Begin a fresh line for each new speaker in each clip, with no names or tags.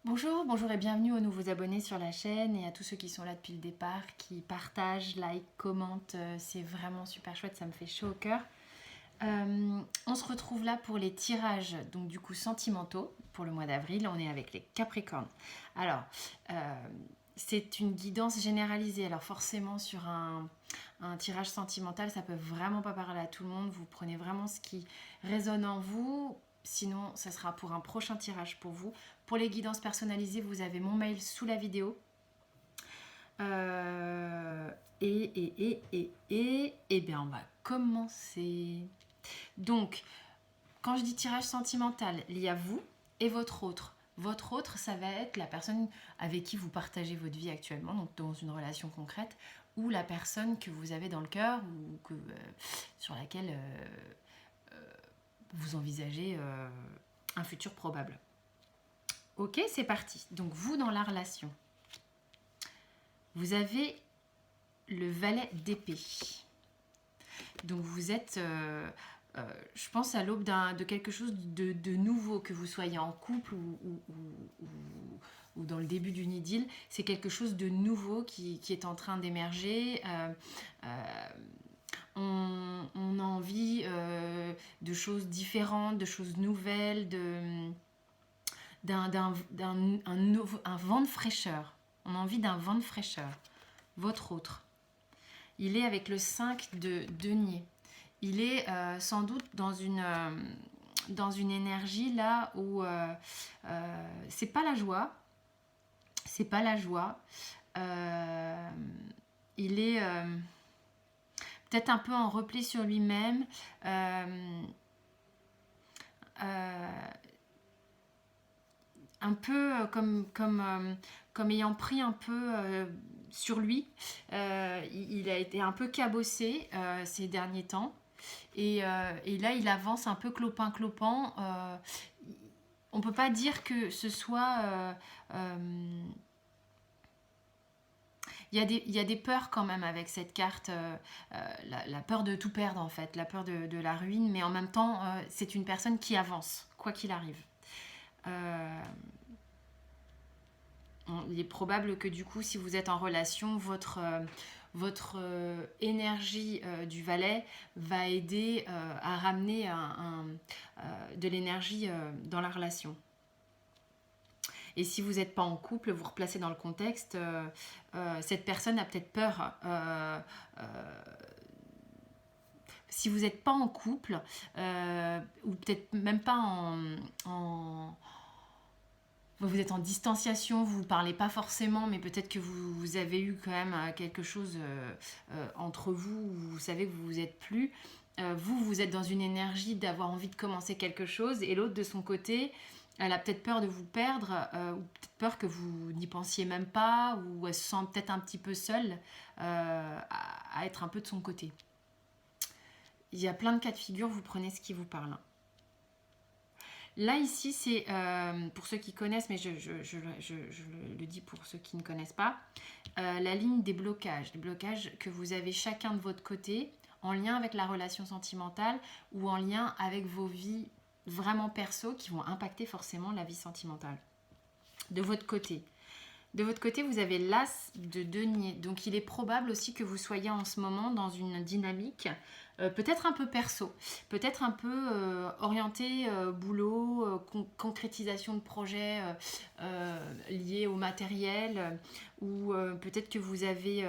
Bonjour, bonjour et bienvenue aux nouveaux abonnés sur la chaîne et à tous ceux qui sont là depuis le départ, qui partagent, like, commentent, c'est vraiment super chouette, ça me fait chaud au cœur. On se retrouve là pour les tirages, donc du coup sentimentaux, pour le mois d'avril, on est avec les Capricornes. Alors, c'est une guidance généralisée, alors forcément sur un tirage sentimental, ça peut vraiment pas parler à tout le monde, vous prenez vraiment ce qui résonne en vous. Sinon, ça sera pour un prochain tirage pour vous. Pour les guidances personnalisées, vous avez mon mail sous la vidéo. Et bien, on va commencer. Donc, quand je dis tirage sentimental, il y a vous et votre autre. Votre autre, ça va être la personne avec qui vous partagez votre vie actuellement, donc dans une relation concrète, ou la personne que vous avez dans le cœur ou sur laquelle vous envisagez un futur probable. Ok, c'est parti. Donc vous dans la relation, vous avez le valet d'épée. Donc vous êtes, je pense, à l'aube de quelque chose de nouveau, que vous soyez en couple ou dans le début d'une idylle. C'est quelque chose de nouveau qui est en train d'émerger. On a envie de choses différentes, de choses nouvelles, un vent de fraîcheur. On a envie d'un vent de fraîcheur. Votre autre. Il est avec le 5 de denier. Il est sans doute dans une énergie là où c'est pas la joie. C'est pas la joie. Il est peut-être un peu en repli sur lui-même. Un peu comme ayant pris un peu sur lui. Il a été un peu cabossé ces derniers temps. Et là, il avance un peu clopin-clopant. On ne peut pas dire que ce soit... il y a des peurs quand même avec cette carte, la peur de tout perdre en fait, la peur de la ruine, mais en même temps, c'est une personne qui avance, quoi qu'il arrive. Il est probable que du coup, si vous êtes en relation, votre énergie du valet va aider à ramener de l'énergie dans la relation. Et si vous n'êtes pas en couple, vous replacez dans le contexte, cette personne a peut-être peur. Si vous n'êtes pas en couple, ou peut-être même pas vous êtes en distanciation, vous ne parlez pas forcément, mais peut-être que vous avez eu quand même quelque chose entre vous, où vous savez que vous vous êtes plus. Vous êtes dans une énergie d'avoir envie de commencer quelque chose, et l'autre de son côté, elle a peut-être peur de vous perdre, ou peut-être peur que vous n'y pensiez même pas, ou elle se sent peut-être un petit peu seule à être un peu de son côté. Il y a plein de cas de figure, vous prenez ce qui vous parle. Là, ici, c'est pour ceux qui connaissent, mais je le dis pour ceux qui ne connaissent pas, la ligne des blocages. Les blocages que vous avez chacun de votre côté, en lien avec la relation sentimentale ou en lien avec vos vies vraiment perso qui vont impacter forcément la vie sentimentale. De votre côté, vous avez l'as de denier. Donc, il est probable aussi que vous soyez en ce moment dans une dynamique peut-être un peu perso, peut-être un peu orienté boulot, concrétisation de projets liés au matériel, ou peut-être que vous avez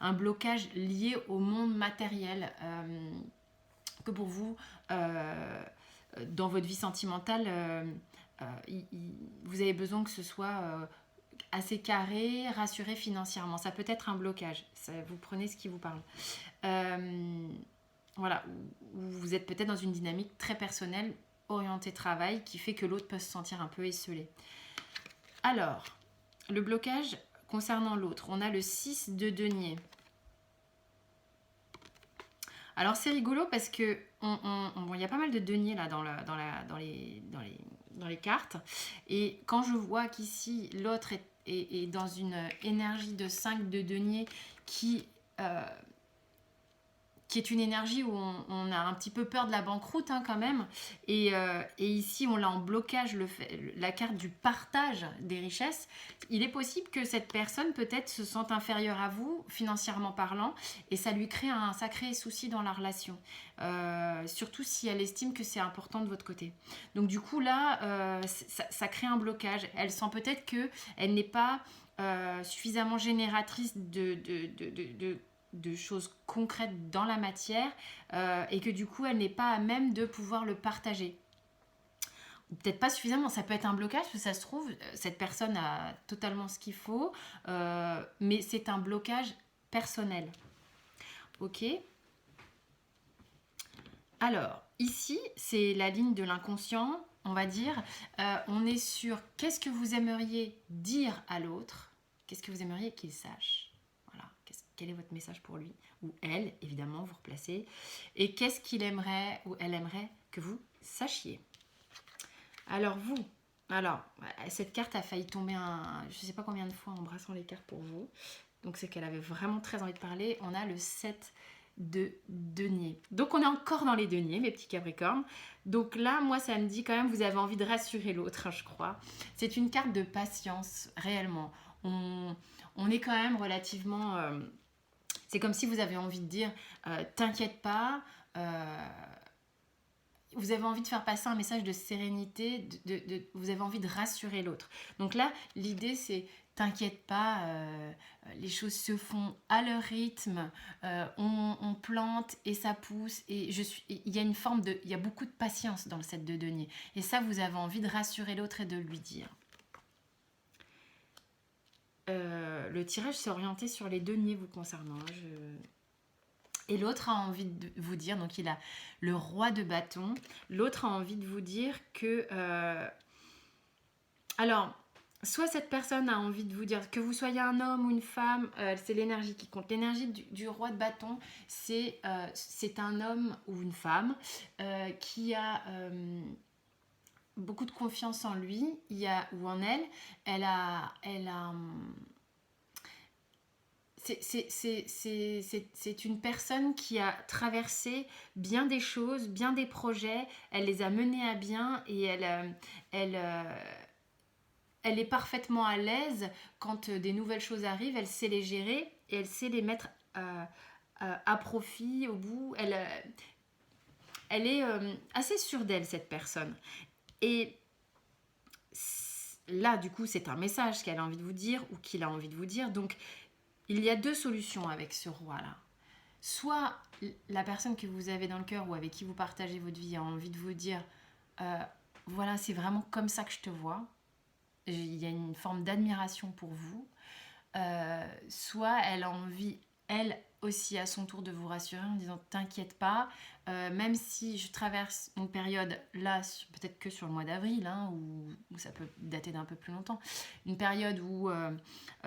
un blocage lié au monde matériel, que pour vous, dans votre vie sentimentale, vous avez besoin que ce soit assez carré, rassuré financièrement. Ça peut être un blocage. Vous prenez ce qui vous parle. Voilà, où vous êtes peut-être dans une dynamique très personnelle, orientée travail, qui fait que l'autre peut se sentir un peu esselé. Alors, le blocage concernant l'autre, on a le 6 de denier. Alors c'est rigolo parce que bon, y a pas mal de deniers là dans les cartes, et quand je vois qu'ici l'autre est dans une énergie de 5 de denier qui qui est une énergie où on a un petit peu peur de la banqueroute quand même. Et ici, on l'a en blocage, la carte du partage des richesses. Il est possible que cette personne peut-être se sente inférieure à vous, financièrement parlant, et ça lui crée un sacré souci dans la relation. Surtout si elle estime que c'est important de votre côté. Donc du coup, là, ça crée un blocage. Elle sent peut-être qu'elle n'est pas suffisamment génératrice de choses concrètes dans la matière et que du coup elle n'est pas à même de pouvoir le partager. Peut-être pas suffisamment, ça peut être un blocage parce que ça se trouve cette personne a totalement ce qu'il faut mais c'est un blocage personnel. Ok. Alors ici c'est la ligne de l'inconscient, on va dire. On est sur qu'est-ce que vous aimeriez dire à l'autre, qu'est-ce que vous aimeriez qu'il sache. Quel est votre message pour lui ou elle, évidemment, vous replacez. Et qu'est-ce qu'il aimerait ou elle aimerait que vous sachiez. Alors vous, cette carte a failli tomber je ne sais pas combien de fois en brassant les cartes pour vous. Donc c'est qu'elle avait vraiment très envie de parler. On a le 7 de denier. Donc on est encore dans les deniers, mes petits capricornes. Donc là, moi, ça me dit quand même, vous avez envie de rassurer l'autre, je crois. C'est une carte de patience, réellement. On est quand même relativement... c'est comme si vous avez envie de dire t'inquiète pas, vous avez envie de faire passer un message de sérénité, vous avez envie de rassurer l'autre. Donc là, l'idée c'est t'inquiète pas, les choses se font à leur rythme, on plante et ça pousse. Et il y a il y a beaucoup de patience dans le 7 de denier. Et ça, vous avez envie de rassurer l'autre et de lui dire. Le tirage s'est orienté sur les deniers vous concernant. Et l'autre a envie de vous dire, donc il a le roi de bâton, l'autre a envie de vous dire que... alors, soit cette personne a envie de vous dire que vous soyez un homme ou une femme, c'est l'énergie qui compte. L'énergie du roi de bâton, c'est un homme ou une femme qui a... beaucoup de confiance en lui ou en elle. Elle a c'est une personne qui a traversé bien des choses, bien des projets, elle les a menés à bien et elle est parfaitement à l'aise quand des nouvelles choses arrivent, elle sait les gérer et elle sait les mettre à profit au bout. Elle est assez sûre d'elle, cette personne. Et là, du coup, c'est un message qu'elle a envie de vous dire ou qu'il a envie de vous dire. Donc, il y a deux solutions avec ce roi-là. Soit la personne que vous avez dans le cœur ou avec qui vous partagez votre vie a envie de vous dire voilà, c'est vraiment comme ça que je te vois. Il y a une forme d'admiration pour vous. Soit elle a envie, elle aussi à son tour, de vous rassurer en disant t'inquiète pas, même si je traverse une période là, peut-être que sur le mois d'avril, où ça peut dater d'un peu plus longtemps, une période où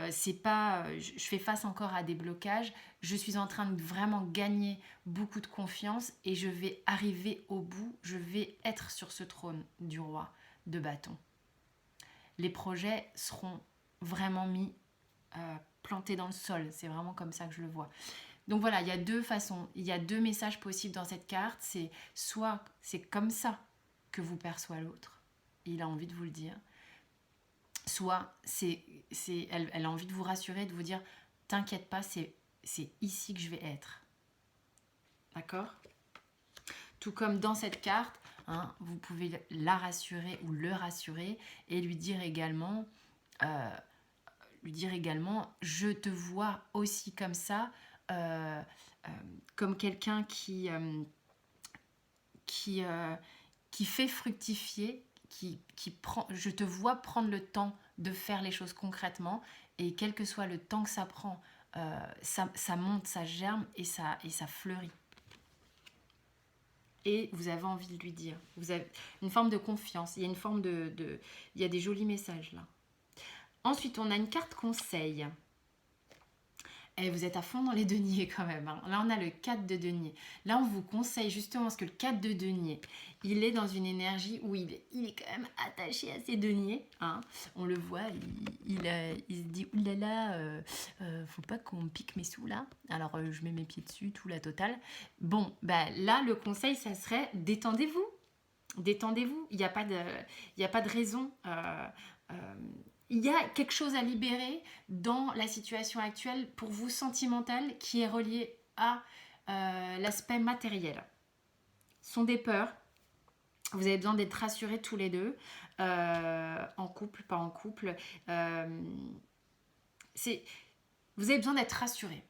c'est pas, je fais face encore à des blocages, je suis en train de vraiment gagner beaucoup de confiance et je vais arriver au bout, je vais être sur ce trône du roi de bâton. Les projets seront vraiment mis plantés dans le sol, c'est vraiment comme ça que je le vois. Donc voilà, il y a deux façons, il y a deux messages possibles dans cette carte. C'est soit c'est comme ça que vous perçoit l'autre, il a envie de vous le dire, soit elle a envie de vous rassurer, de vous dire t'inquiète pas, c'est ici que je vais être. D'accord ? Tout comme dans cette carte, vous pouvez la rassurer ou le rassurer et lui dire également je te vois aussi comme ça, comme quelqu'un qui fait fructifier, qui prend, je te vois prendre le temps de faire les choses concrètement et quel que soit le temps que ça prend, ça monte, ça germe et ça fleurit. Et vous avez envie de lui dire, vous avez une forme de confiance, il y a une forme il y a des jolis messages là. Ensuite, on a une carte conseil. Et vous êtes à fond dans les deniers quand même, hein. Là, on a le 4 de denier. Là, on vous conseille justement parce que le 4 de denier, il est dans une énergie où il est quand même attaché à ses deniers, hein. On le voit, il se dit « oulala, faut pas qu'on me pique mes sous là. Alors, je mets mes pieds dessus, tout la totale. » Bon, bah, là, le conseil, ça serait détendez-vous. Détendez-vous. Il n'y a pas de raison. Il y a quelque chose à libérer dans la situation actuelle pour vous sentimentale qui est reliée à l'aspect matériel. Ce sont des peurs. Vous avez besoin d'être rassurés tous les deux, en couple, pas en couple. Vous avez besoin d'être rassurés.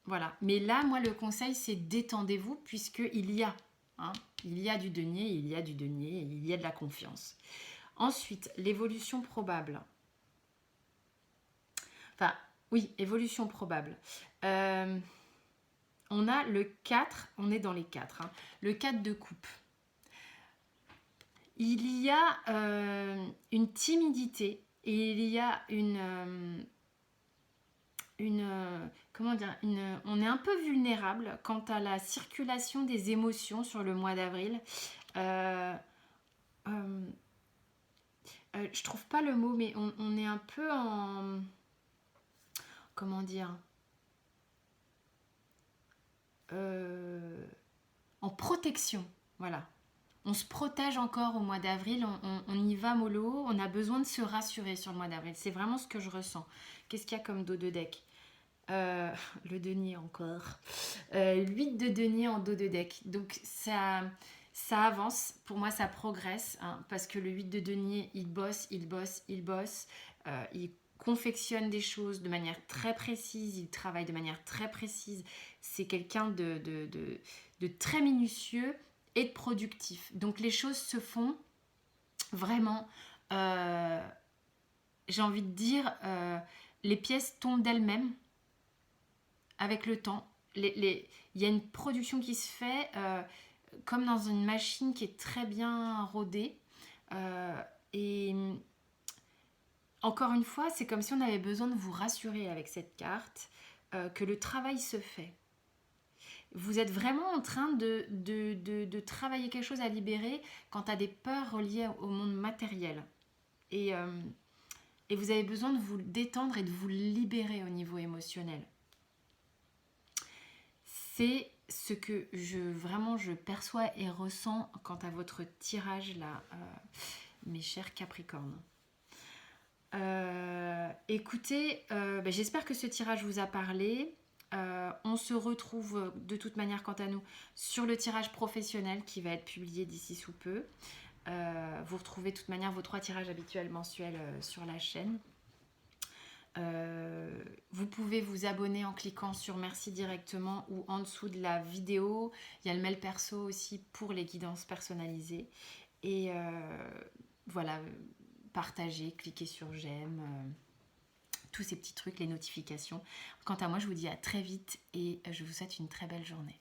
Voilà. Mais là, moi, le conseil, c'est détendez-vous puisqu'il y a. Il y a du denier, il y a du denier, il y a de la confiance. Ensuite, l'évolution probable. Enfin, oui, évolution probable. On a le 4, on est dans les 4. Le 4 de coupe. Il y a une timidité et il y a comment dire, on est un peu vulnérable quant à la circulation des émotions sur le mois d'avril. Je trouve pas le mot, mais on est un peu en... Comment dire, en protection, voilà. On se protège encore au mois d'avril, on y va mollo, on a besoin de se rassurer sur le mois d'avril. C'est vraiment ce que je ressens. Qu'est-ce qu'il y a comme dos de deck? Le denier encore. 8 de denier en dos de deck. Donc ça avance. Pour moi, ça progresse. Parce que le 8 de denier, il bosse. Il confectionne des choses de manière très précise. Il travaille de manière très précise. C'est quelqu'un de très minutieux et de productif. Donc les choses se font vraiment, j'ai envie de dire, les pièces tombent d'elles-mêmes avec le temps. Il y a une production qui se fait comme dans une machine qui est très bien rodée. Et encore une fois, c'est comme si on avait besoin de vous rassurer avec cette carte que le travail se fait. Vous êtes vraiment en train de travailler quelque chose à libérer quant à des peurs reliées au monde matériel. Et vous avez besoin de vous détendre et de vous libérer au niveau émotionnel. C'est ce que je perçois et ressens quant à votre tirage là, mes chers Capricornes. Écoutez, j'espère que ce tirage vous a parlé. On se retrouve de toute manière quant à nous sur le tirage professionnel qui va être publié d'ici sous peu. Vous retrouvez de toute manière vos 3 tirages habituels mensuels sur la chaîne. Vous pouvez vous abonner en cliquant sur merci directement ou en dessous de la vidéo. Il y a le mail perso aussi pour les guidances personnalisées. Et voilà, partagez, cliquez sur j'aime, tous ces petits trucs, les notifications. Quant à moi, je vous dis à très vite et je vous souhaite une très belle journée.